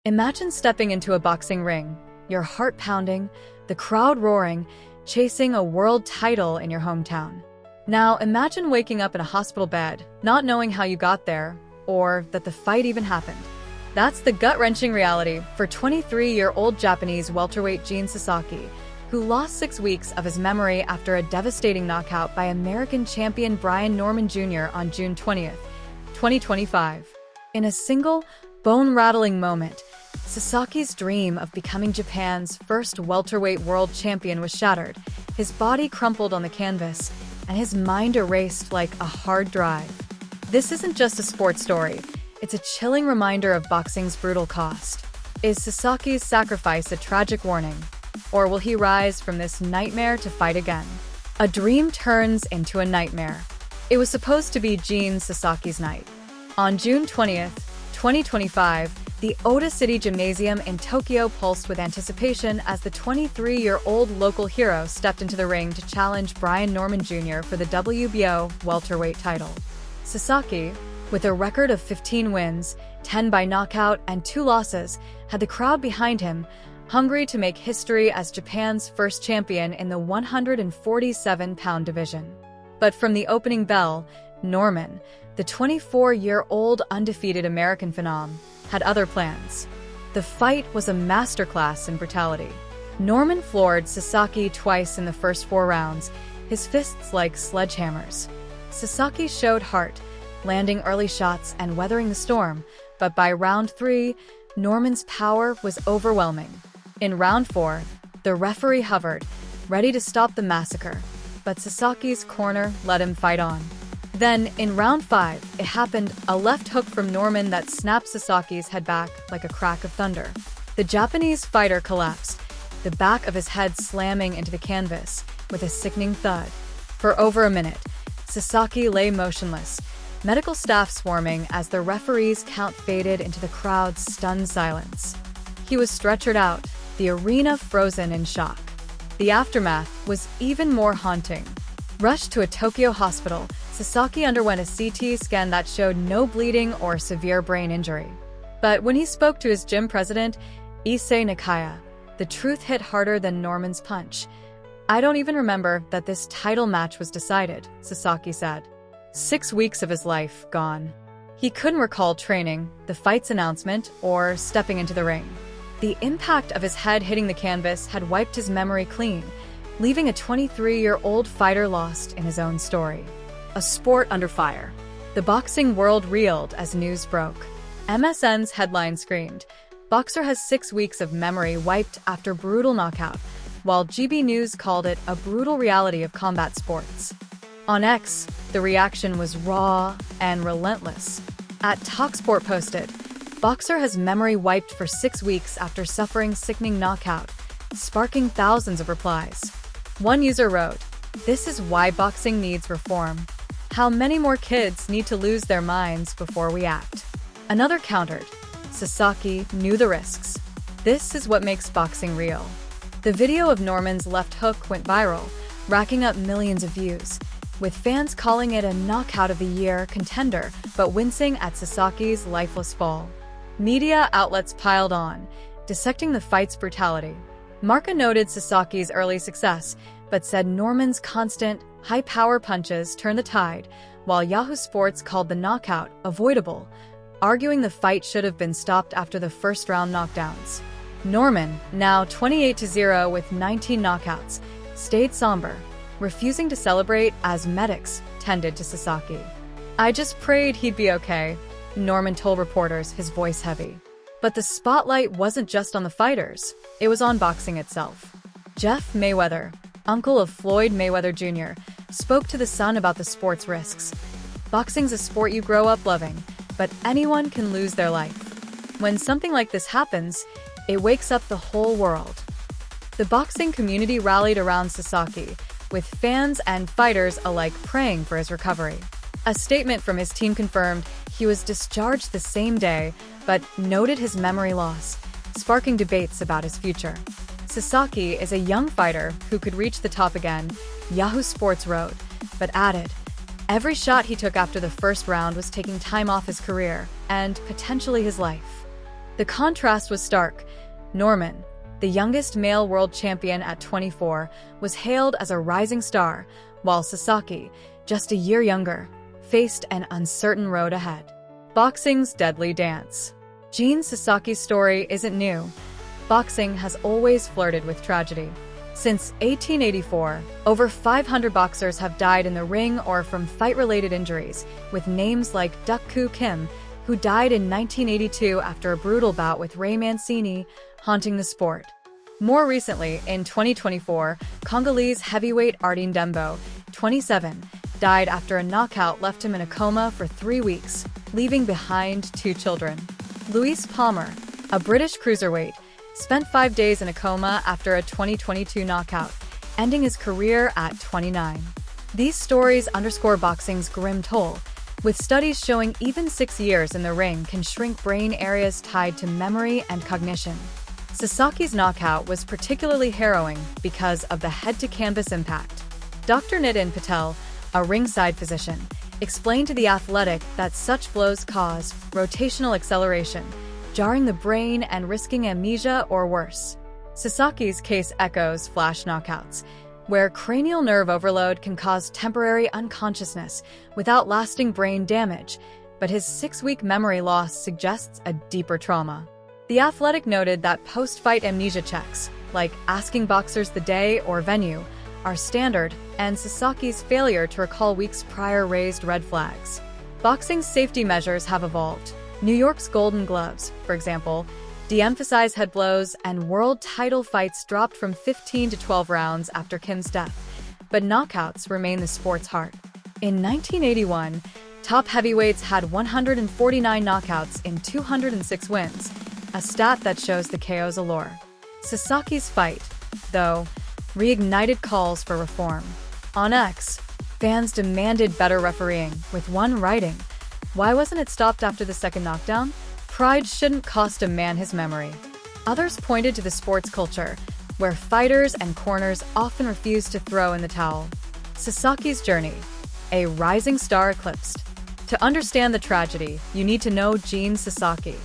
Imagine stepping into a boxing ring, your heart pounding, the crowd roaring, chasing a world title in your hometown. Now imagine waking up in a hospital bed, not knowing how you got there, or that the fight even happened. That's the gut-wrenching reality for 23-year-old Japanese welterweight Jin Sasaki, who lost 6 weeks of his memory after a devastating knockout by American champion Brian Norman Jr. on June 20th, 2025. In a single, bone-rattling moment, Sasaki's dream of becoming Japan's first welterweight world champion was shattered. His body crumpled on the canvas, and his mind erased like a hard drive. This isn't just a sports story, it's a chilling reminder of boxing's brutal cost. Is Sasaki's sacrifice a tragic warning? Or will he rise from this nightmare to fight again? A dream turns into a nightmare. It was supposed to be Jin Sasaki's night. On June 20th, 2025, the Ota City Gymnasium in Tokyo pulsed with anticipation as the 23-year-old local hero stepped into the ring to challenge Brian Norman Jr. for the WBO welterweight title. Sasaki, with a record of 15 wins, 10 by knockout and 2 losses, had the crowd behind him, hungry to make history as Japan's first champion in the 147-pound division. But from the opening bell, Norman, the 24-year-old undefeated American phenom, had other plans. The fight was a masterclass in brutality. Norman floored Sasaki twice in the first 4 rounds, his fists like sledgehammers. Sasaki showed heart, landing early shots and weathering the storm, but by round 3, Norman's power was overwhelming. In round 4, the referee hovered, ready to stop the massacre, but Sasaki's corner let him fight on. Then, in round 5, it happened, a left hook from Norman that snapped Sasaki's head back like a crack of thunder. The Japanese fighter collapsed, the back of his head slamming into the canvas with a sickening thud. For over a minute, Sasaki lay motionless, medical staff swarming as the referee's count faded into the crowd's stunned silence. He was stretchered out, the arena frozen in shock. The aftermath was even more haunting. Rushed to a Tokyo hospital, Sasaki underwent a CT scan that showed no bleeding or severe brain injury. But when he spoke to his gym president, Issei Nakaya, the truth hit harder than Norman's punch. "I don't even remember that this title match was decided," Sasaki said. 6 weeks of his life gone. He couldn't recall training, the fight's announcement, or stepping into the ring. The impact of his head hitting the canvas had wiped his memory clean, leaving a 23-year-old fighter lost in his own story. A sport under fire. The boxing world reeled as news broke. MSN's headline screamed, "Boxer has 6 weeks of memory wiped after brutal knockout," while GB News called it a brutal reality of combat sports. On X, the reaction was raw and relentless. At TalkSport posted, "Boxer has memory wiped for 6 weeks after suffering sickening knockout," sparking thousands of replies. One user wrote, "This is why boxing needs reform. How many more kids need to lose their minds before we act?" Another countered, "Sasaki knew the risks. This is what makes boxing real." The video of Norman's left hook went viral, racking up millions of views, with fans calling it a knockout of the year contender, but wincing at Sasaki's lifeless fall. Media outlets piled on, dissecting the fight's brutality. Marca noted Sasaki's early success, but said Norman's constant, high-power punches turned the tide, while Yahoo Sports called the knockout avoidable, arguing the fight should have been stopped after the first-round knockdowns. Norman, now 28-0 with 19 knockouts, stayed somber, refusing to celebrate as medics tended to Sasaki. "I just prayed he'd be okay," Norman told reporters, his voice heavy. But the spotlight wasn't just on the fighters, it was on boxing itself. Jeff Mayweather, uncle of Floyd Mayweather Jr., spoke to The Sun about the sport's risks. "Boxing's a sport you grow up loving, but anyone can lose their life. When something like this happens, it wakes up the whole world." The boxing community rallied around Sasaki, with fans and fighters alike praying for his recovery. A statement from his team confirmed he was discharged the same day, but noted his memory loss, sparking debates about his future. Sasaki is a young fighter who could reach the top again, Yahoo Sports wrote, but added, "Every shot he took after the first round was taking time off his career and potentially his life." The contrast was stark. Norman, the youngest male world champion at 24, was hailed as a rising star, while Sasaki, just a year younger, faced an uncertain road ahead. Boxing's deadly dance. Jin Sasaki's story isn't new. Boxing has always flirted with tragedy. Since 1884, over 500 boxers have died in the ring or from fight-related injuries, with names like Duk-Koo Kim, who died in 1982 after a brutal bout with Ray Mancini, haunting the sport. More recently, in 2024, Congolese heavyweight Ardine Dembo, 27, died after a knockout left him in a coma for 3 weeks, leaving behind 2 children. Louis Palmer, a British cruiserweight, spent 5 days in a coma after a 2022 knockout, ending his career at 29. These stories underscore boxing's grim toll, with studies showing even 6 years in the ring can shrink brain areas tied to memory and cognition. Sasaki's knockout was particularly harrowing because of the head-to-canvas impact. Dr. Nitin Patel, a ringside physician, explained to The Athletic that such blows cause rotational acceleration, jarring the brain and risking amnesia or worse. Sasaki's case echoes flash knockouts, where cranial nerve overload can cause temporary unconsciousness without lasting brain damage, but his 6-week memory loss suggests a deeper trauma. The Athletic noted that post-fight amnesia checks, like asking boxers the day or venue, are standard, and Sasaki's failure to recall weeks prior raised red flags. Boxing's safety measures have evolved. New York's Golden Gloves, for example, de-emphasize head blows, and world title fights dropped from 15 to 12 rounds after Kim's death, but knockouts remain the sport's heart. In 1981, top heavyweights had 149 knockouts in 206 wins, a stat that shows the KO's allure. Sasaki's fight, though, reignited calls for reform. On X, fans demanded better refereeing, with one writing, "Why wasn't it stopped after the second knockdown? Pride shouldn't cost a man his memory." Others pointed to the sports culture, where fighters and corners often refuse to throw in the towel. Sasaki's journey, a rising star eclipsed. To understand the tragedy, you need to know Jin Sasaki.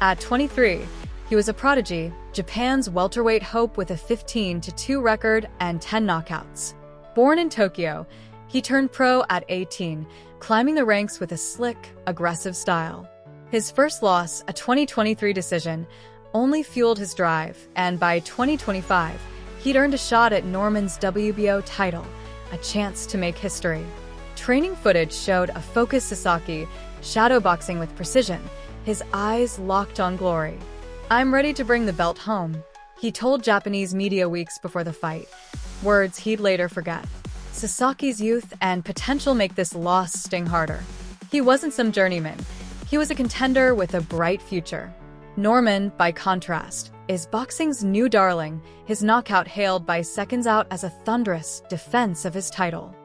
At 23, he was a prodigy, Japan's welterweight hope with a 15-2 record and 10 knockouts. Born in Tokyo, he turned pro at 18, climbing the ranks with a slick, aggressive style. His first loss, a 2023 decision, only fueled his drive, and by 2025, he'd earned a shot at Norman's WBO title, a chance to make history. Training footage showed a focused Sasaki, shadowboxing with precision, his eyes locked on glory. "I'm ready to bring the belt home," he told Japanese media weeks before the fight, words he'd later forget. Sasaki's youth and potential make this loss sting harder. He wasn't some journeyman. He was a contender with a bright future. Norman, by contrast, is boxing's new darling, his knockout hailed by seconds out as a thunderous defense of his title.